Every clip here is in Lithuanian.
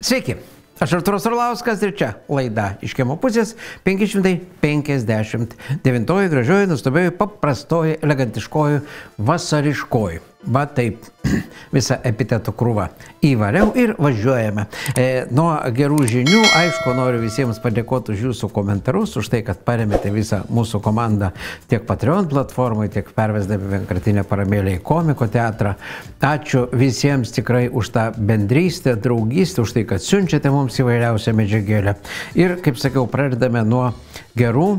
Sveiki, aš Artūras Orlauskas ir čia laida Iš kiemo pusės 559 gražioji, nustabioji, paprastoji, elegantiškoji, vasariškoji. Va taip, visą epitetų krūvą įvariau ir važiuojame. Nuo gerų žinių, aišku, noriu visiems padėkoti už jūsų komentarus, už tai, kad paremėte visą mūsų komandą tiek Patreon platformai, tiek pervesdami vienkartinę paramėlę į komiko teatrą. Ačiū visiems tikrai už tą bendrystę, draugystę, už tai, kad siunčiate mums įvairiausią medžiagėlę. Ir, kaip sakiau, pradedame nuo gerų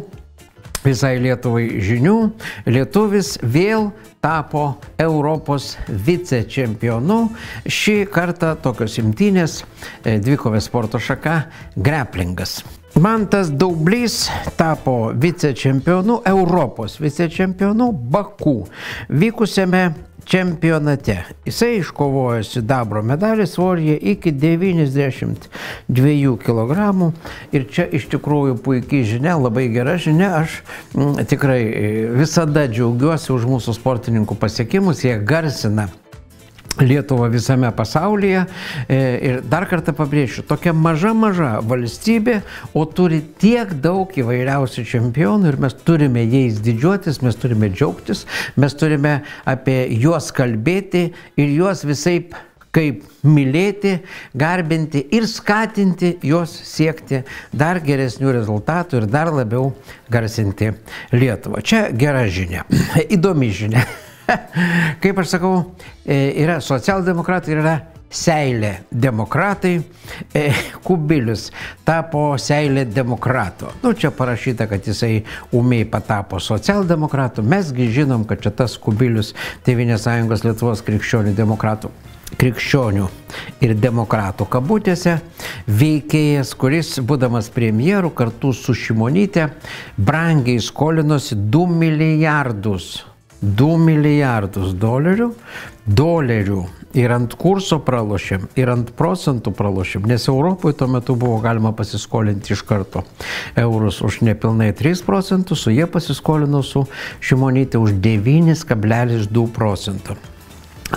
visai Lietuvai žinių. Lietuvis vėl tapo Europos vicečempionu. Šį kartą tokios imtynės, dvikovės sporto šaka, greplingas. Mantas Daublys tapo vicečempionu, Europos vicečempionu Baku vykusiame čempionate. Jisai iškovojo sidabro medalį svoryje iki 92 kg. Ir čia iš tikrųjų puikiai žinia, labai gera žinia. Aš tikrai visada džiaugiuosi už mūsų sportininkų pasiekimus. Jie garsina Lietuvą visame pasaulyje. Ir dar kartą pabrėšiu, tokia maža valstybė, o turi tiek daug įvairiausių čempionų ir mes turime jais didžiuotis, mes turime džiaugtis, mes turime apie juos kalbėti ir juos visaip kaip mylėti, garbinti ir skatinti juos siekti dar geresnių rezultatų ir dar labiau garsinti Lietuvą. Čia gera žinia, įdomi žinia. Kaip aš sakau, yra socialdemokratai ir yra seilė demokratai. Kubilius tapo seilė demokrato. Nu, čia parašyta, kad jisai ūmiai patapo socialdemokratu. Mesgi žinom, kad čia tas Kubilius Tėvynės sąjungos Lietuvos krikščionių ir demokratų kabutėse veikėjas, kuris, būdamas premjeru kartu su Šimonyte, brangiai skolinosi 2 milijardus dolerių ir ant kurso pralošėm, ir ant procentų pralošėm, nes Europoje tuo metu buvo galima pasiskolinti iš karto eurus už nepilnai 3 procentus, o jie pasiskolino su Šimonyte už 9,2 procento.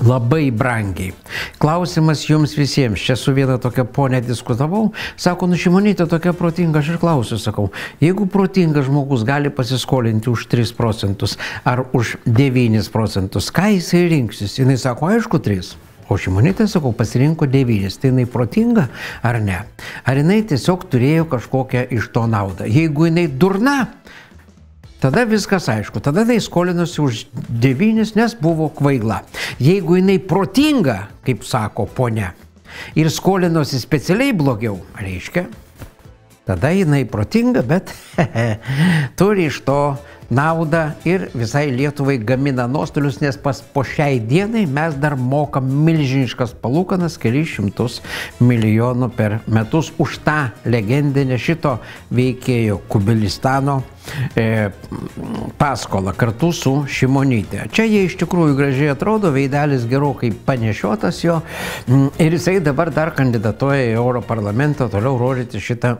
Labai brangiai. Klausimas jums visiems. Čia su viena tokia ponė diskutavau. Sako, nu Šimonytė tokia protinga. Aš ir klausiu, sakau, jeigu protingas žmogus gali pasiskolinti už 3 procentus ar už 9 procentus, ką jisai rinksis? Jinai sako, aišku, 3. O Šimonytė, sakau, pasirinko 9. Tai jinai protinga ar ne? Ar jinai tiesiog turėjo kažkokią iš to naudą? Jeigu jinai durna, tada viskas aišku, tada jinai skolinosi už 9, nes buvo kvaila. Jeigu jinai protinga, kaip sako ponia, ir skolinosi specialiai blogiau, reiškia, tada jinai protinga, bet turi iš to naudą ir visai Lietuvai gamina nuostolius, nes po šiai dienai mes dar mokam milžiniškas palūkanas, kelis šimtus milijonų per metus už tą legendinę šito veikėjo Kubilistano paskolą kartu su Šimonyte. Čia jie iš tikrųjų gražiai atrodo, veidelis gerokai panešiotas jo ir jisai dabar dar kandidatuoja į Europarlamentą toliau rodyti šitą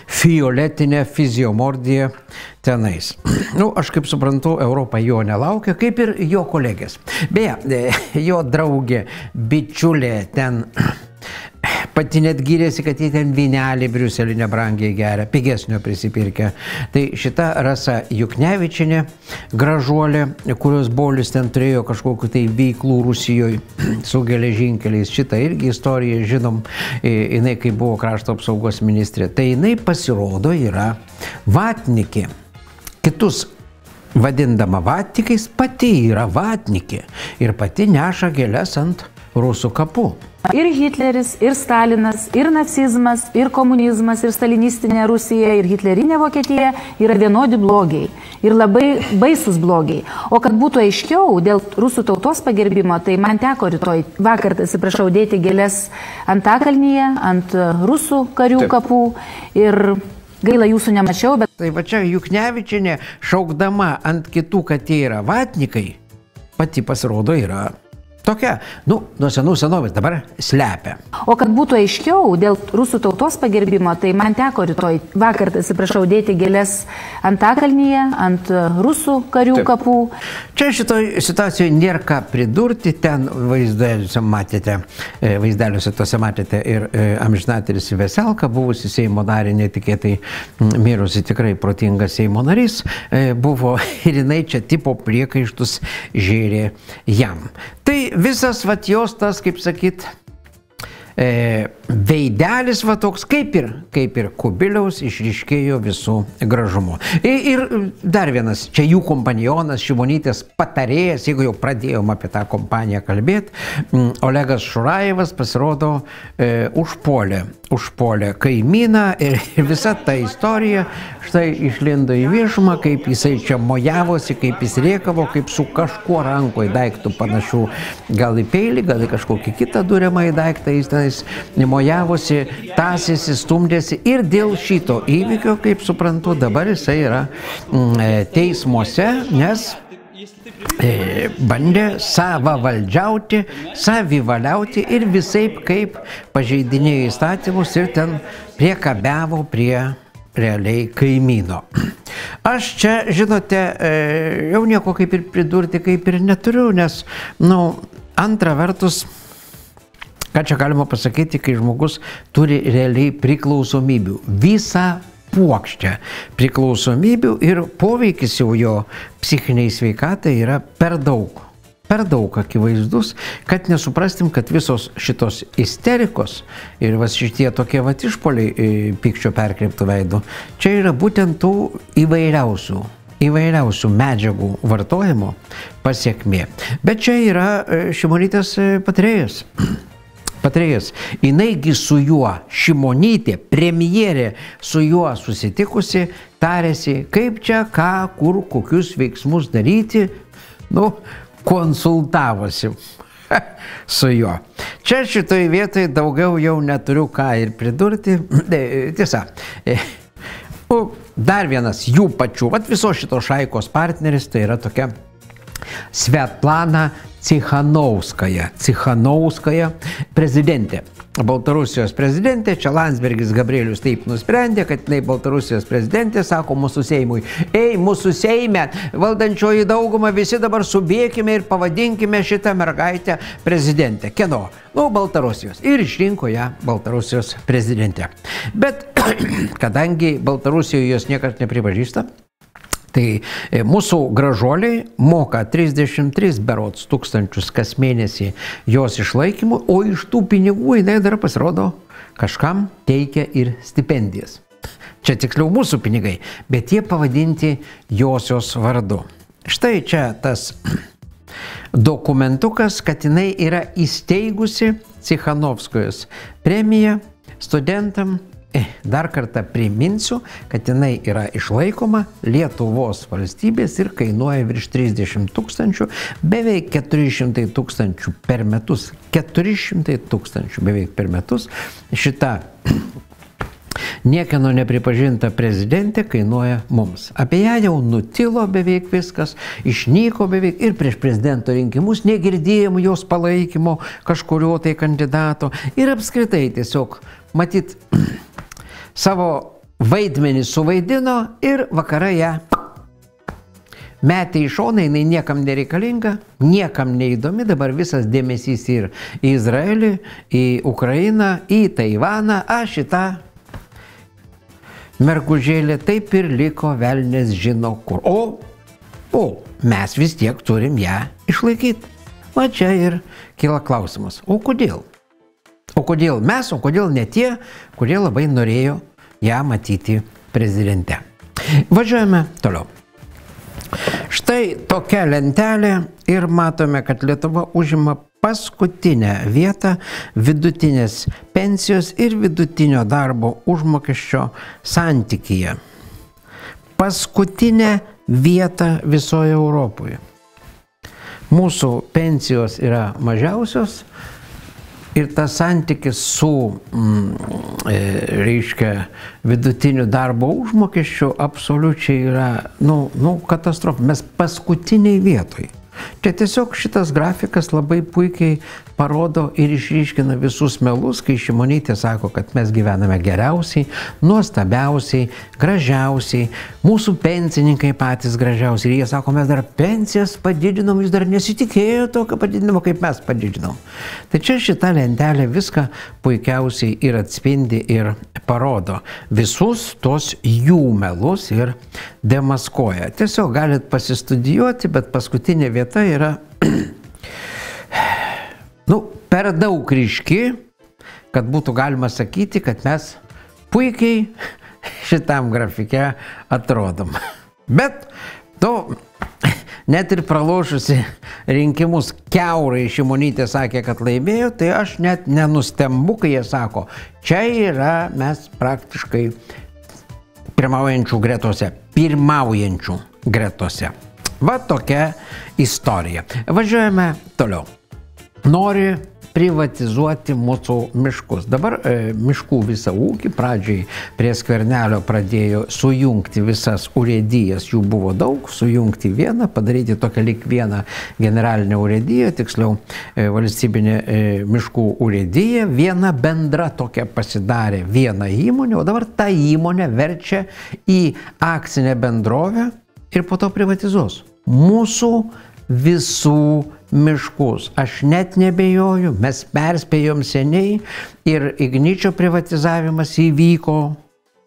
fioletinę fiziomordiją tenais. Nu, aš kaip suprantu, Europa jo nelaukia, kaip ir jo kolegės. Beje, jo draugė, bičiulė ten pati net gyrėsi, kad jie ten vynelį Briuselį nebrangiai geria, pigesnio prisipirkę. Tai šita Rasa Juknevičienė, gražuolė, kurios brolis ten turėjo kažkokiu tai veiklų Rusijoje su geležinkeliais. Šitą irgi istoriją žinom, jinai kai buvo krašto apsaugos ministrė. Tai jinai pasirodo yra vatnikė. Kitus vadindama vatnikais, pati yra vatnikė ir pati neša gėles ant rusų kapų. Ir Hitleris, ir Stalinas, ir nacizmas, ir komunizmas, ir stalinistinė Rusija, ir hitlerinė Vokietija yra vienodi blogiai. Ir labai baisus blogiai. O kad būtų aiškiau dėl rusų tautos pagerbimo, tai man teko vakar, atsiprašau, dėti gėles Antakalnyje, ant rusų karių kapų. Ir gaila jūsų nemačiau, bet... Tai va čia Juknevičienė šaukdama ant kitų, kad jie yra vatnikai, pati pasirodo yra Tokia, nuo senų senovės dabar slepia. O kad būtų aiškiau dėl rusų tautos pagerbimo, tai man teko vakar, atsiprašau, dėti gėlės Antakalnyje, ant rusų karių kapų. Čia šitoj situacijoje nėra ką pridurti, ten vaizdeliuose tuose matėte ir amžinatilsį Veselka, buvusi Seimo narė, netikėtai mirusi tikrai protingas Seimo narys, buvo ir jinai čia tipo priekaištus žėrė jam. Tai visas jos tas, kaip sakyt, veidelis toks, kaip ir Kubiliaus išryškėjo visų gražumu. Ir dar vienas, čia jų kompanionas, Šimonytės patarėjas, jeigu jau pradėjom apie tą kompaniją kalbėti, Olegas Šurajevas pasirodo užpuolė kaimyną ir visa ta istorija štai išlindo į viešumą, kaip jisai čia mojavosi, kaip jis rėkavo, kaip su kažkuo rankoje daiktų panašių, gal į peilį, gal į kažkokį kitą duriamą į daiktą, jis mojavosi, tąsėsi, stumdėsi ir dėl šito įvykio, kaip suprantu, dabar jisai yra teismuose, nes bandė savavaldžiauti, savivaliauti ir visaip kaip pažeidinėjo įstatymus ir ten priekabiavo prie realiai kaimyno. Aš čia, žinote, jau nieko kaip ir pridurti, kaip ir neturiu, nes, antra vertus, ką čia galima pasakyti, kai žmogus turi realiai priklausomybių. Visą puokštę priklausomybių ir poveikis jau jo psichiniai sveikatai yra per daug akivaizdus, kad nesuprastim, kad visos šitos isterikos ir šitie tokie išpoliai pykčio perkreiptų veidų, čia yra būtent tų įvairiausių medžiagų vartojimo pasiekmė. Bet čia yra Šimonytės patarėjas. Jinaigi su juo, Šimonytė, premjerė, su juo susitikusi, tarėsi, kaip čia, ką, kur, kokius veiksmus daryti, konsultavosi su juo. Čia šitoj vietoj daugiau jau neturiu ką ir pridurti. Tiesa, dar vienas jų pačių, visos šitos šaikos partneris, tai yra tokia Svetlana Cichanouskaja, prezidentė. Baltarusijos prezidentė, čia Landsbergis Gabrielius taip nusprendė, kad jinai Baltarusijos prezidentė, sako mūsų Seimui, mūsų Seime, valdančioji dauguma, visi dabar subėkime ir pavadinkime šitą mergaitę prezidentę. Kieno? Baltarusijos. Ir išrinko ją Baltarusijos prezidentę. Bet kadangi Baltarusijoje jos niekad nepripažįsta, tai mūsų gražuoliai moka 33 berods tūkstančius kas mėnesį jos išlaikymų, o iš tų pinigų jinai dar pasirodo kažkam teikia ir stipendijas. Čia tiksliau mūsų pinigai, bet jie pavadinti josios vardu. Štai čia tas dokumentukas, kad jinai yra įsteigusi Cichanovskojos premiją studentam. Dar kartą priminsiu, kad jinai yra išlaikoma Lietuvos valstybės ir kainuoja virš 30 000, beveik 400 000 per metus. 400 000 beveik per metus. Šita niekieno nepripažinta prezidentė kainuoja mums. Apie ją jau nutilo beveik viskas, išnyko beveik ir prieš prezidento rinkimus negirdėjom jos palaikymo kažkurio tai kandidato ir apskritai tiesiog matyt savo vaidmenį suvaidino ir vakarai ją metė į šoną, jinai niekam nereikalinga, niekam neįdomi, dabar visas dėmesys ir į Izraelį, į Ukrainą, į Taivaną, šitą mergužėlė taip ir liko velnias žino kur. O mes vis tiek turim ją išlaikyti. Va čia ir kyla klausimas, o kodėl? O kodėl mes, o kodėl ne tie, kurie labai norėjo ją matyti prezidente. Važiuojame toliau. Štai tokia lentelė ir matome, kad Lietuva užima paskutinę vietą vidutinės pensijos ir vidutinio darbo užmokesčio santykyje. Paskutinę vietą visoje Europoje. Mūsų pensijos yra mažiausios, ir tas santykis su, reiškia, vidutiniu darbo užmokesčiu absoliučiai yra, katastrofa. Mes paskutiniai vietoj. Čia tiesiog šitas grafikas labai puikiai parodo ir išryškina visus melus, kai Šimonytė sako, kad mes gyvename geriausiai, nuostabiausiai, gražiausiai, mūsų pensininkai patys gražiausiai. Ir jie sako, mes dar pensijas padidinom, jūs dar nesitikėjo tokio padidinimo, kaip mes padidinom. Tai čia šita lentelė viską puikiausiai ir atspindi ir parodo visus tos jų melus ir demaskuoja. Tiesiog galit pasistudijuoti, bet paskutinė vieta yra per daug ryški, kad būtų galima sakyti, kad mes puikiai šitam grafike atrodom. Bet to net ir pralošusi rinkimus kiaurai Šimonytė sakė, kad laimėjo, tai aš net nenustembu, kai jie sako, čia yra mes praktiškai pirmaujančių gretose. Va tokia istorija. Važiuojame toliau. Nori privatizuoti mūsų miškus. Dabar miškų visą ūkį pradžiai prie Skvernelio pradėjo sujungti visas urėdijas, jų buvo daug, sujungti vieną, padaryti tokią lyg vieną generalinę urėdiją, tiksliau valstybinė miškų urėdija, viena bendra tokia pasidarė viena įmonė, o dabar ta įmonė verčia į akcinę bendrovę ir po to privatizuos mūsų visų miškus. Aš net nebejoju, mes perspėjom seniai ir Igničio privatizavimas įvyko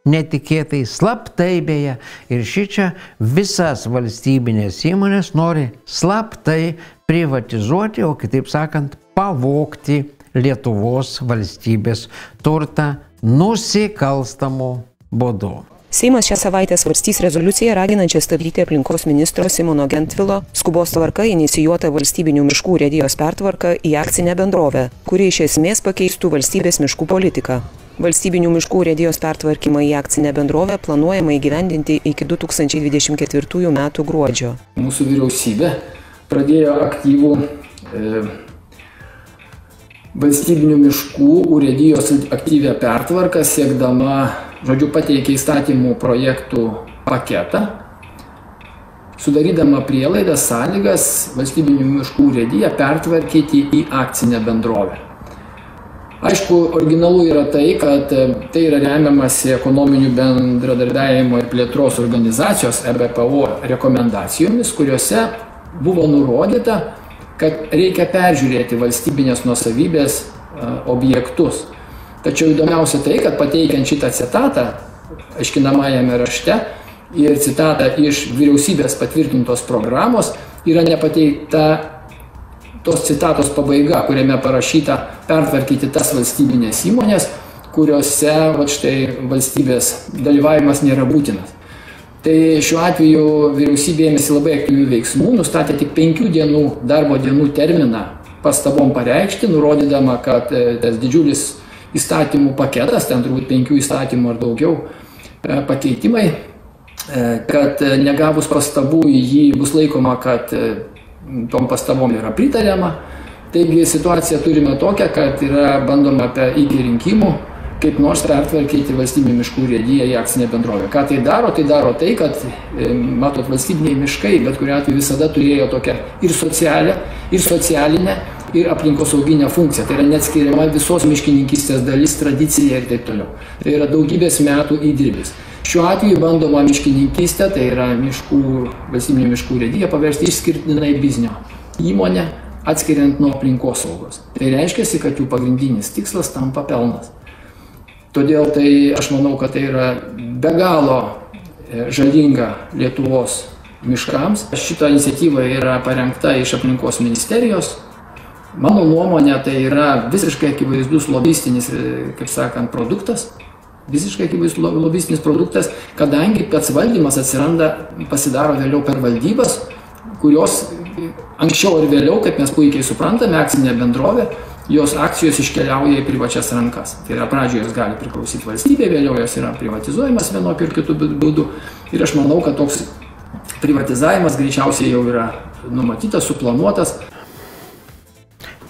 netikėtai, slaptai beje. Ir šičia visas valstybinės įmonės nori slaptai privatizuoti, o kitaip sakant, pavogti Lietuvos valstybės turtą nusikalstamu būdu. Seimas šią savaitę svarstys rezoliuciją raginančią stabdyti aplinkos ministro Simono Gentvilo skubos tvarka inicijuotą valstybinių miškų urėdijos pertvarką į akcinę bendrovę, kuri iš esmės pakeistų valstybės miškų politiką. Valstybinių miškų urėdijos pertvarkymą į akcinę bendrovę planuojama įgyvendinti iki 2024 metų gruodžio. Mūsų vyriausybė pradėjo aktyvų valstybinių miškų urėdijos aktyvią pertvarką, siekdama pateikė įstatymų projektų paketą, sudarydama prielaidas, sąlygas valstybinių miškų urėdiją pertvarkyti į akcinę bendrovę. Aišku, originalu yra tai, kad tai yra remiamasi ekonominių bendradarbiavimo ir plėtros organizacijos EBPO rekomendacijomis, kuriuose buvo nurodyta, kad reikia peržiūrėti valstybinės nuosavybės objektus. Tačiau įdomiausia tai, kad pateikiant šitą citatą aiškinamajame rašte ir citatą iš vyriausybės patvirtintos programos yra nepateikta tos citatos pabaiga, kuriame parašyta pertvarkyti tas valstybinės įmonės, kuriuose valstybės dalyvavimas nėra būtinas. Tai šiuo atveju vyriausybė ėmėsi labai aktyvių veiksmų, nustatė tik 5 darbo dienų terminą pastabom pareikšti, nurodydama, kad tas didžiulis įstatymų paketas, ten turbūt 5 įstatymų ar daugiau pakeitimai, kad negavus pastabų į jį bus laikoma, kad tom pastabom yra pritariama. Taigi situaciją turime tokią, kad yra bandoma iki rinkimų kaip nors pertvarkyti valstybinių miškų urėdiją į akcinę bendrovę. Ką tai daro? Tai daro tai, kad, matot, valstybiniai miškai, bet kuriuo atveju visada turėjo tokią ir socialinę, ir aplinkosauginę funkciją. Tai yra neatskiriama visos miškininkystės dalis, tradicija ir taip toliau. Tai yra daugybės metų įdirbis. Šiuo atveju bandoma miškininkystę, tai yra valstybinių miškų urėdiją, paversti išskirtinai biznio įmonę, atskiriant nuo aplinkosaugos. Tai reiškia, kad jų pagrindinis tikslas tampa pelnas. Todėl tai aš manau, kad tai yra be galo žalinga Lietuvos miškams. Šita iniciatyva yra parengta iš aplinkos ministerijos. Mano nuomonė, tai yra visiškai akivaizdus lobistinis, kaip sakant, produktas. Visiškai akivaizdus lobistinis produktas, kadangi pats valdymas pasidaro vėliau per valdybas, kurios anksčiau ir vėliau, kaip mes puikiai suprantame, akcinė bendrovė, jos akcijos iškeliauja į privačias rankas. Tai yra pradžioje jos gali priklausyti valstybė, vėliau jos yra privatizuojamas vienokiu ir kitu būdu. Ir aš manau, kad toks privatizavimas greičiausiai jau yra numatytas, suplanuotas.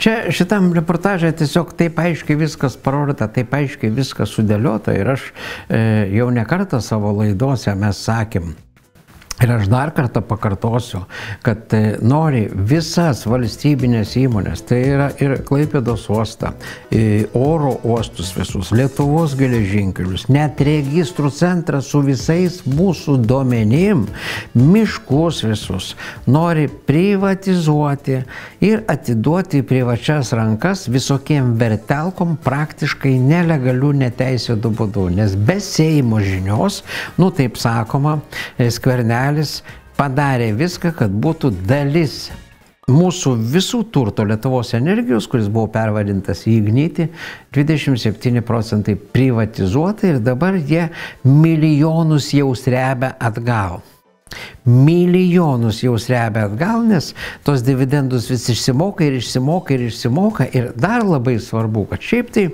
Čia šitam reportažė tiesiog taip aiškiai viskas parodyta, taip aiškiai viskas sudėliota ir aš jau ne kartą savo laidose mes sakėm, Ir aš dar kartą pakartosiu, kad nori visas valstybinės įmonės, tai yra ir Klaipėdos uostą, oro uostus visus, Lietuvos geležinkelius, net registrų centrą su visais mūsų duomenim, miškus visus, nori privatizuoti ir atiduoti į privačias rankas visokiem vertelkom praktiškai nelegalių neteisėtų būdų. Nes be Seimo žinios, nu taip sakoma, Skvernelis padarė viską, kad būtų dalis mūsų visų turto Lietuvos energijos, kuris buvo pervadintas į Ignitį, 27% privatizuota ir dabar jie milijonus jau srebia atgal. Milijonus jau srebia atgal, nes tos dividendus vis išsimoka ir išsimoka ir išsimoka. Ir dar labai svarbu, kad šiaip tai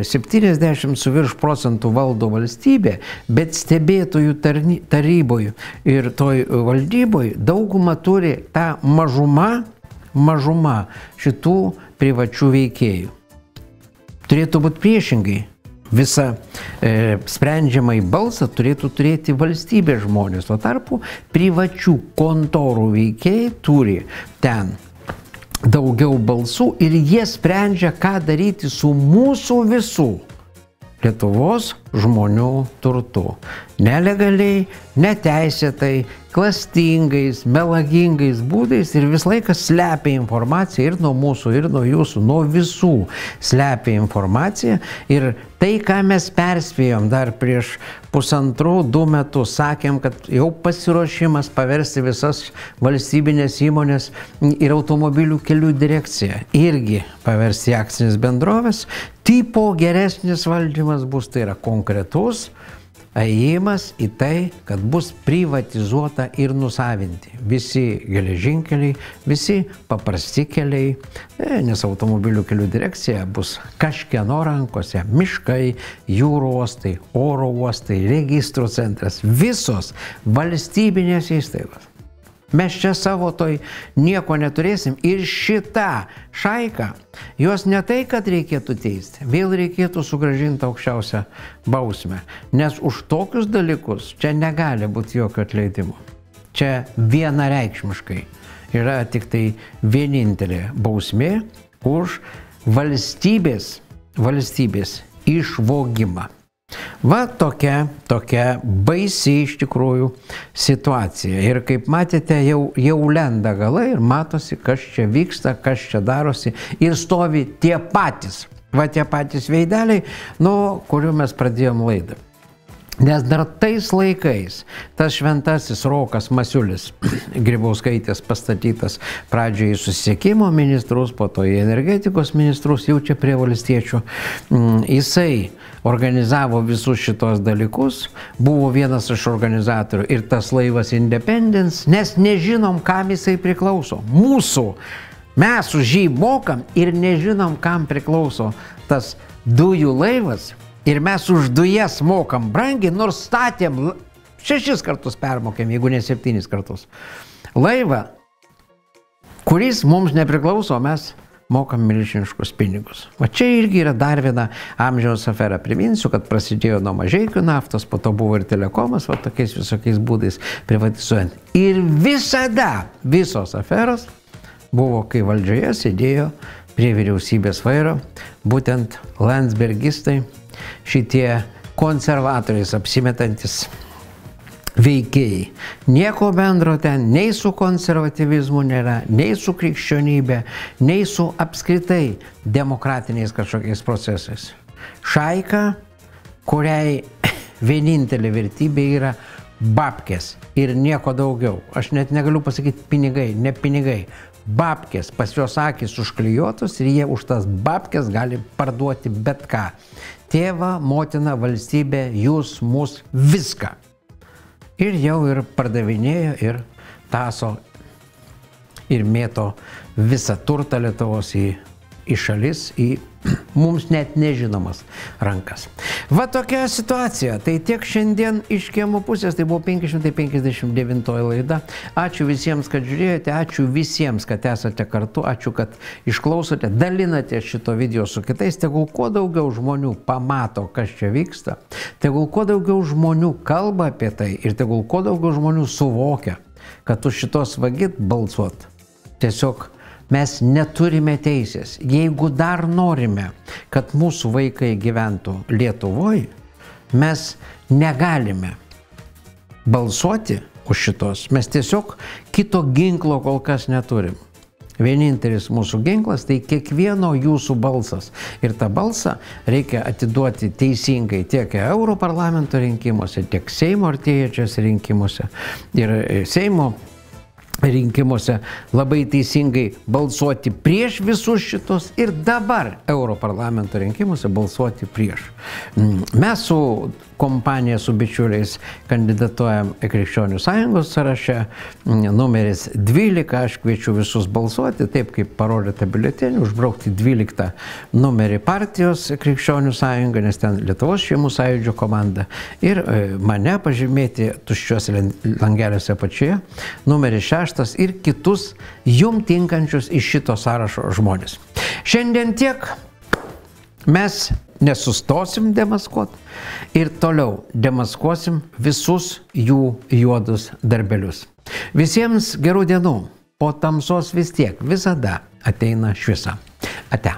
70 su virš procentų valdo valstybė, bet stebėtojų taryboje ir toj valdyboje daugumą turi ta mažuma šitų privačių veikėjų. Turėtų būti priešingai. Visą sprendžiamąjį balsą turėtų turėti valstybės žmonės. Tuo tarpu privačių kontorų veikėjai turi ten daugiau balsų ir jie sprendžia, ką daryti su mūsų visų Lietuvos žmonių turtu. Nelegaliai, neteisėtai, klastingais, melagingais būdais ir vis laikas slepia informaciją ir nuo mūsų, ir nuo jūsų, nuo visų slepia informaciją. Ir tai, ką mes perspėjom dar prieš 1,5–2 metus, sakėm, kad jau pasiruošimas paversti visas valstybinės įmonės ir automobilių kelių direkciją irgi paversti į akcinės bendrovės, tipo geresnis valdymas bus, tai yra konkretus ėjimas į tai, kad bus privatizuota ir nusavinti visi geležinkeliai, visi paprasti keliai, nes automobilių kelių direkcija bus kažkieno rankose, miškai, jūrų uostai, oro uostai, registrų centras, visos valstybinės įstaigos. Mes čia savo toj nieko neturėsim ir šitą šaiką, jos ne tai, kad reikėtų teisti, vėl reikėtų sugrąžinti aukščiausią bausmę, nes už tokius dalykus čia negali būti jokio atleidimo. Čia vienareikšmiškai yra tik tai vienintelė bausmė už valstybės išvogimą. Va tokia baisi iš tikrųjų situacija. Ir kaip matėte, jau lenda galai ir matosi, kas čia vyksta, kas čia darosi. Ir stovi tie patys veideliai, nuo kurių mes pradėjom laidą. Nes dar tais laikais tas šventasis Rokas Masiulis, Grybauskaitės pastatytas pradžioje į susisiekimo ministrus, po to į energetikos ministrus, jau čia prie valstiečių, jisai organizavo visus šitos dalykus, buvo vienas iš organizatorių ir tas laivas Independence, nes nežinom, kam jisai priklauso. Mes už jį mokam ir nežinom, kam priklauso tas dujų laivas. Ir mes už dujas mokam brangiai, nors statėm 6 kartus permokėm, jeigu ne 7 kartus. Laivą, kuris mums nepriklauso, mes mokam milžiniškus pinigus. O čia irgi yra dar viena amžiaus afera. Priminsiu, kad prasidėjo nuo Mažeikių naftos, po to buvo ir telekomas, va tokiais visokiais būdais privatizuojant. Ir visada visos aferos buvo, kai valdžioje sėdėjo prie vyriausybės vairo būtent landsbergistai, šitie konservatoriais apsimetantis veikėjai. Nieko bendro ten nei su konservatyvizmu nėra, nei su krikščionybė, nei su apskritai demokratiniais kažkokiais procesais. Šaika, kuriai vienintelė vertybė yra babkės ir nieko daugiau. Aš net negaliu pasakyti pinigai, ne pinigai. Babkės, pas jos akys užklijuotos ir jie už tas babkės gali parduoti bet ką. Tėvą, motiną, valstybę, jūs, mus, viską. Ir jau ir pardavinėjo, ir taso, ir mėto visą turtą Lietuvos į į šalis, į mums net nežinomas rankas. Va tokia situacija. Tai tiek šiandien iš Kiemo pusės. Tai buvo 559 laida. Ačiū visiems, kad žiūrėjote. Ačiū visiems, kad esate kartu. Ačiū, kad išklausote. Dalinate šito video su kitais. Tegul kuo daugiau žmonių pamato, kas čia vyksta. Tegul kuo daugiau žmonių kalba apie tai. Ir tegul kuo daugiau žmonių suvokia, kad už šitos vagit balsuot. Tiesiog mes neturime teisės. Jeigu dar norime, kad mūsų vaikai gyventų Lietuvoje, mes negalime balsuoti už šitos. Mes tiesiog kito ginklo kol kas neturim. Vienintelis mūsų ginklas tai kiekvieno jūsų balsas. Ir tą balsą reikia atiduoti teisingai tiek Europarlamento rinkimuose, tiek Seimo artėjančiuose rinkimuose. Ir Seimo rinkimuose labai teisingai balsuoti prieš visus šitos ir dabar Europarlamento rinkimuose balsuoti prieš. Mes su kompanija, su bičiuliais kandidatuojam į Krikščionių sąjungos sąraše, numeris 12, aš kviečiu visus balsuoti, taip kaip parodyta biuletenį, užbraukti 12 numerį partijos Krikščionių sąjunga, nes ten Lietuvos šeimų sąjūdžio komanda, ir mane pažymėti tuščiuose langeliuose apačioje, numeris 6 ir kitus jum tinkančius iš šito sąrašo žmonės. Šiandien tiek. Mes nesustosim demaskuoti ir toliau demaskuosim visus jų juodus darbelius. Visiems gerų dienų. Po tamsos vis tiek visada ateina šviesa. Ate.